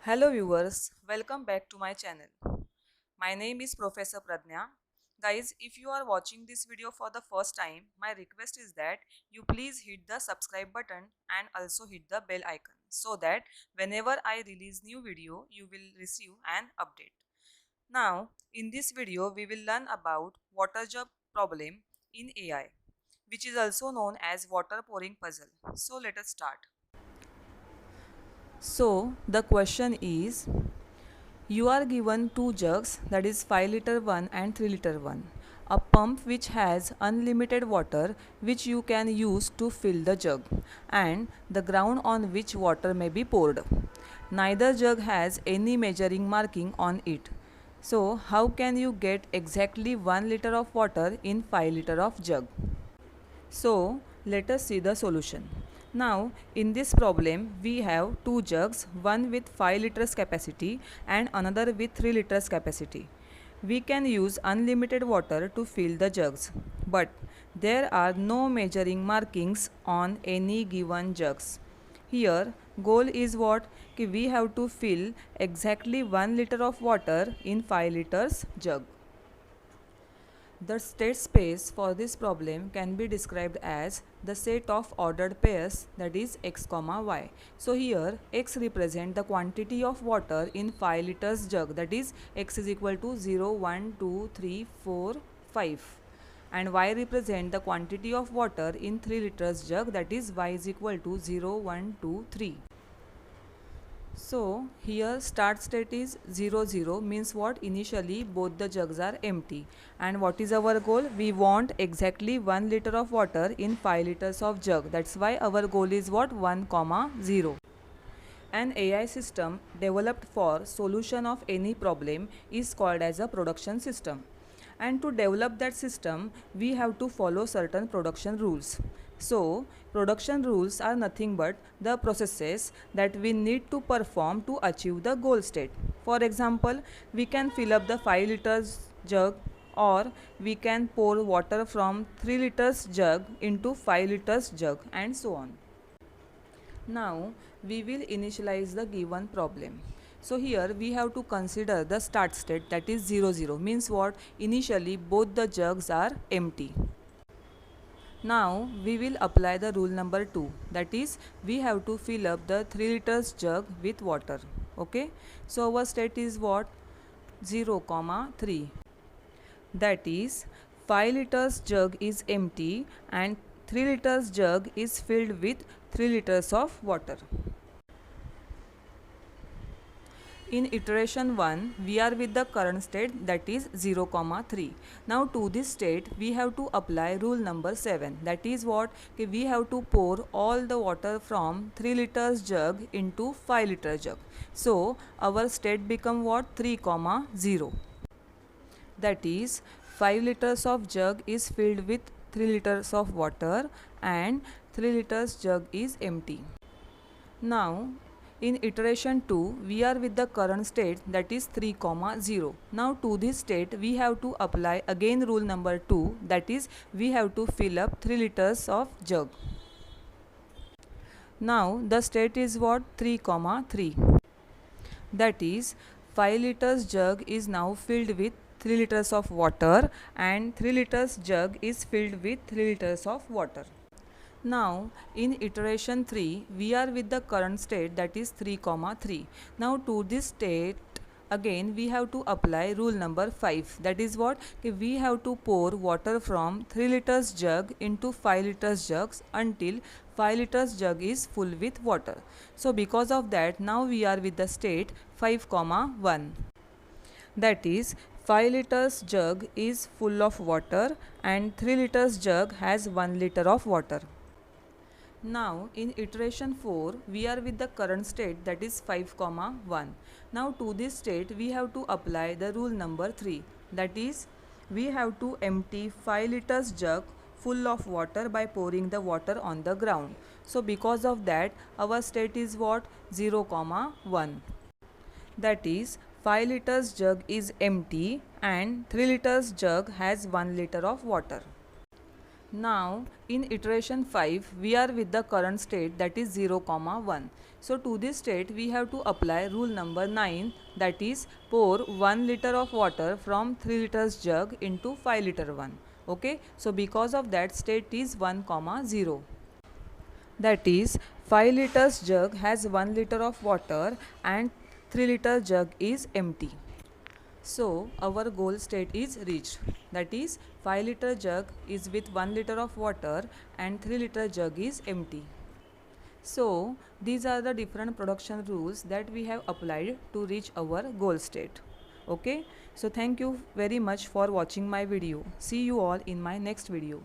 Hello viewers, welcome back to my channel. My name is Professor Pradnya. Guys, if you are watching this video for the first time, my request is that you please hit the subscribe button and also hit the bell icon so that whenever I release new video, you will receive an update. Now, in this video, we will learn about water jug problem in AI, which is also known as water pouring puzzle. So let us start. So the question is, you are given two jugs, that is 5 liter one and 3 liter one. A pump which has unlimited water which you can use to fill the jug, and the ground on which water may be poured. Neither jug has any measuring marking on it. So how can you get exactly 1 liter of water in 5 liter of jug? So let us see the solution. Now in this problem we have two jugs, one with 5 liters capacity and another with 3 liters capacity. We can use unlimited water to fill the jugs, but there are no measuring markings on any given jugs. Here goal is what? We have to fill exactly 1 liter of water in 5 liters jug. The state space for this problem can be described as the set of ordered pairs, that is x comma y. So here x represent the quantity of water in 5 liters jug, that is x is equal to 0, 1, 2, 3, 4, 5, and y represent the quantity of water in 3 liters jug, that is y is equal to 0, 1, 2, 3. So here start state is 0 0 means what? Initially both the jugs are empty, and what is our goal? We want exactly 1 liter of water in 5 liters of jug. That's why our goal is what? 1 comma 0. An AI system developed for solution of any problem is called as a production system. And to develop that system, we have to follow certain production rules. So, production rules are nothing but the processes that we need to perform to achieve the goal state. For example, we can fill up the 5 liters jug, or we can pour water from 3 liters jug into 5 liters jug, and so on. Now we will initialize the given problem. So here we have to consider the start state, that is 0 0 means what? Initially both the jugs are empty. Now we will apply the rule number 2, that is we have to fill up the 3 liters jug with water. Okay, so our state is what? 0 comma 3, that is 5 liters jug is empty and 3 liters jug is filled with 3 liters of water. In iteration 1, we are with the current state, that is 0 comma 3. Now to this state we have to apply rule number 7, that is what? We have to pour all the water from 3 liters jug into 5 liter jug. So our state become what? 3 comma 0. That is 5 liters of jug is filled with 3 liters of water and 3 liters jug is empty. Now in iteration 2 we are with the current state, that is 3 comma 0. Now to this state we have to apply again rule number 2, that is we have to fill up 3 liters of jug. Now the state is what? 3 comma 3, that is 5 liters jug is now filled with 3 liters of water and 3 liters jug is filled with 3 liters of water. Now in iteration 3 we are with the current state, that is 3 comma 3. Now to this state again we have to apply rule number 5, that is what? We have to pour water from 3 liters jug into 5 liters jugs until 5 liters jug is full with water. So because of that now we are with the state 5 comma 1, that is 5 liters jug is full of water and 3 liters jug has 1 liter of water. Now in iteration 4 we are with the current state, that is 5 comma 1. Now to this state we have to apply the rule number 3, that is we have to empty 5 liters jug full of water by pouring the water on the ground. So because of that our state is what? 0 comma 1, that is 5 liters jug is empty and 3 liters jug has 1 liter of water. Now in iteration 5 we are with the current state, that is 0, 1. So to this state we have to apply rule number 9, that is pour 1 liter of water from 3 liters jug into 5 liter one. Okay, so because of that state is 1, 0. That is 5 liters jug has 1 liter of water and 3 liter jug is empty. So our goal state is reached, that is 5 liter jug is with 1 liter of water and 3 liter jug is empty. So these are the different production rules that we have applied to reach our goal state. Okay, so thank you very much for watching my video. See you all in my next video.